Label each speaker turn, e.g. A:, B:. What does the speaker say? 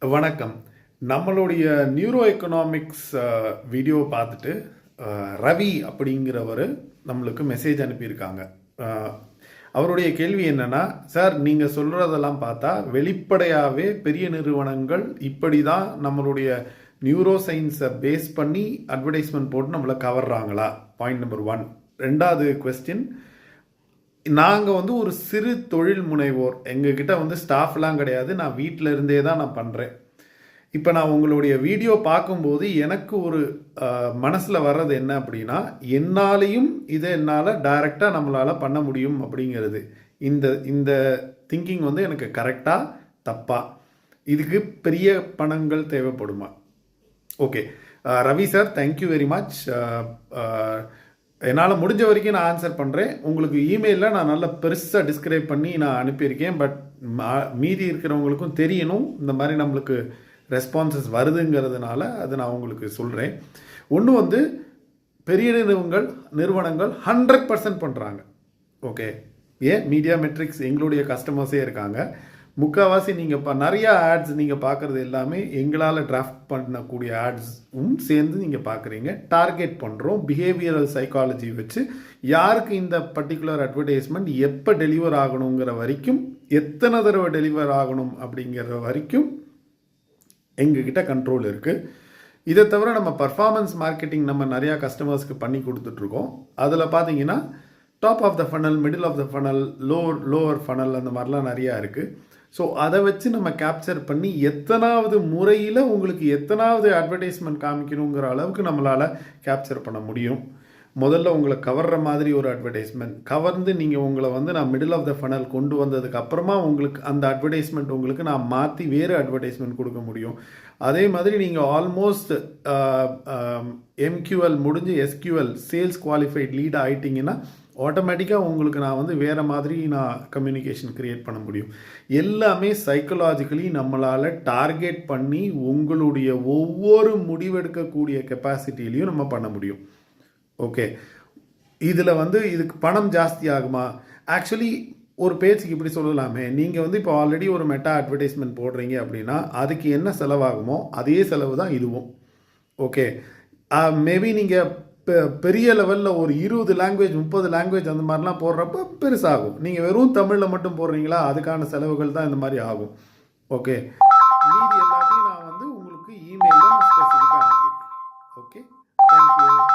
A: வணக்கம். நம்மளுடைய neuro economics video பார்த்துட்டு ரவி அப்படிங்கிறவர் நம்மளுக்கு மெசேஜ் அனுப்பியிருக்காங்க. அவருடைய கேள்வி என்னன்னா, சார் நீங்கள் சொல்கிறதெல்லாம் பார்த்தா வெளிப்படையாகவே பெரிய நிறுவனங்கள் இப்படி தான் நம்மளுடைய நியூரோ சயின்ஸை பேஸ் பண்ணி அட்வர்டைஸ்மெண்ட் போட்டு நம்மளை கவர்றாங்களா? Point number 1. ரெண்டாவது கொஸ்டின், நாங்கள் ஒரு சிறு தொழில் முனைவோர், எங்ககிட்ட ஸ்டாஃப்லாம் கிடையாது, நான் வீட்டில் இருந்தே தான் நான் பண்ணுறேன். இப்போ நான் உங்களுடைய வீடியோ பார்க்கும்போது எனக்கு ஒரு மனசில் வர்றது என்ன அப்படின்னா, என்னாலையும் இதை என்னால் டைரெக்டாக நம்மளால் பண்ண முடியும் அப்படிங்கிறது. இந்த திங்கிங் எனக்கு கரெக்டாக தப்பா? இதுக்கு பெரிய பணங்கள் தேவைப்படுமா? Okay Ravi sir, thank you very much. என்னால் முடிஞ்ச வரைக்கும் நான் ஆன்சர் பண்ணுறேன். உங்களுக்கு இமெயிலில் நான் நல்லா பெருசாக டிஸ்கிரைப் பண்ணி நான் அனுப்பியிருக்கேன். பட் மீதி இருக்கிறவங்களுக்கும் தெரியணும் இந்த மாதிரி நம்மளுக்கு ரெஸ்பான்சஸ் வருதுங்கிறதுனால அதை நான் உங்களுக்கு சொல்கிறேன். ஒன்று பெரிய நிறுவனங்கள் 100% பண்ணுறாங்க. ஓகே, ஏன் மீடியா மெட்ரிக்ஸ் எங்களுடைய கஸ்டமர்ஸே இருக்காங்க. முக்கால்வாசி நீங்கள் நிறையா ஆட்ஸ் நீங்கள் பார்க்குறது எல்லாமே எங்களால் டிராஃப்ட் பண்ணக்கூடிய ஆட்ஸும் சேர்ந்து நீங்கள் பார்க்குறீங்க. டார்கெட் பண்ணுறோம் பிஹேவியரல் சைக்காலஜி வச்சு, யாருக்கு இந்த பர்டிகுலர் அட்வர்டைஸ்மெண்ட் எப்போ டெலிவர் ஆகணுங்கிற வரைக்கும், எத்தனை தடவை டெலிவர் ஆகணும் அப்படிங்கிற வரைக்கும் எங்ககிட்ட கண்ட்ரோல் இருக்குது. இதை தவிர நம்ம பர்ஃபார்மன்ஸ் மார்க்கெட்டிங் நம்ம நிறையா கஸ்டமர்ஸ்க்கு பண்ணி கொடுத்துட்ருக்கோம். அதில் பார்த்தீங்கன்னா top of the funnel, middle of the funnel, lower funnel, அந்த மாதிரிலாம் நிறையா இருக்குது. ஸோ அதை வச்சு நம்ம கேப்சர் பண்ணி எத்தனாவது முறையில் உங்களுக்கு எத்தனாவது அட்வர்டைஸ்மெண்ட் காமிக்கணுங்கிற அளவுக்கு நம்மளால் கேப்சர் பண்ண முடியும். முதல்ல உங்களை கவர்ற மாதிரி ஒரு அட்வர்டைஸ்மெண்ட் கவர்ந்து நீங்கள் உங்களை நான் மிடில் ஆஃப் த ஃபனல் கொண்டு வந்ததுக்கு அப்புறமா உங்களுக்கு அந்த அட்வர்டைஸ்மெண்ட் உங்களுக்கு நான் மாற்றி வேறு அட்வர்டைஸ்மெண்ட் கொடுக்க முடியும். அதே மாதிரி நீங்கள் ஆல்மோஸ்ட் எம்கியூஎல் முடிஞ்சு எஸ்கியூஎல் சேல்ஸ் குவாலிஃபைட் லீட் ஆகிட்டிங்கன்னா ஆட்டோமேட்டிக்காக உங்களுக்கு நான் வேறு மாதிரி நான் கம்யூனிகேஷன் க்ரியேட் பண்ண முடியும். எல்லாமே சைக்கலாஜிக்கலி நம்மளால் டார்கெட் பண்ணி உங்களுடைய ஒவ்வொரு முடிவெடுக்கக்கூடிய கெப்பாசிட்டிலையும் நம்ம பண்ண முடியும். ஓகே, இதில் இதுக்கு பணம் ஜாஸ்தி ஆகுமா? ஆக்சுவலி ஒரு பேச்சுக்கு இப்படி சொல்லலாமே, நீங்கள் இப்போ ஆல்ரெடி ஒரு மெட்டா அட்வர்டைஸ்மெண்ட் போடுறீங்க அப்படின்னா அதுக்கு என்ன செலவாகுமோ அதே செலவு தான் இதுவும். ஓகே, மேபி நீங்கள் பெரிய லெவலில் ஒரு 20 லாங்குவேஜ் 30 லாங்குவேஜ் அந்த மாதிரிலாம் போடுறப்ப பெருசாகும். நீங்கள் வெறும் தமிழில் மட்டும் போடுறீங்களா, அதுக்கான செலவுகள் தான் இந்த மாதிரி ஆகும். ஓகே, மீதி எல்லாத்தையும் நான் உங்களுக்கு இமெயிலில் நான் ஸ்பெசிஃபிக்காக அனுப்பியிருக்கேன். Okay, thank you.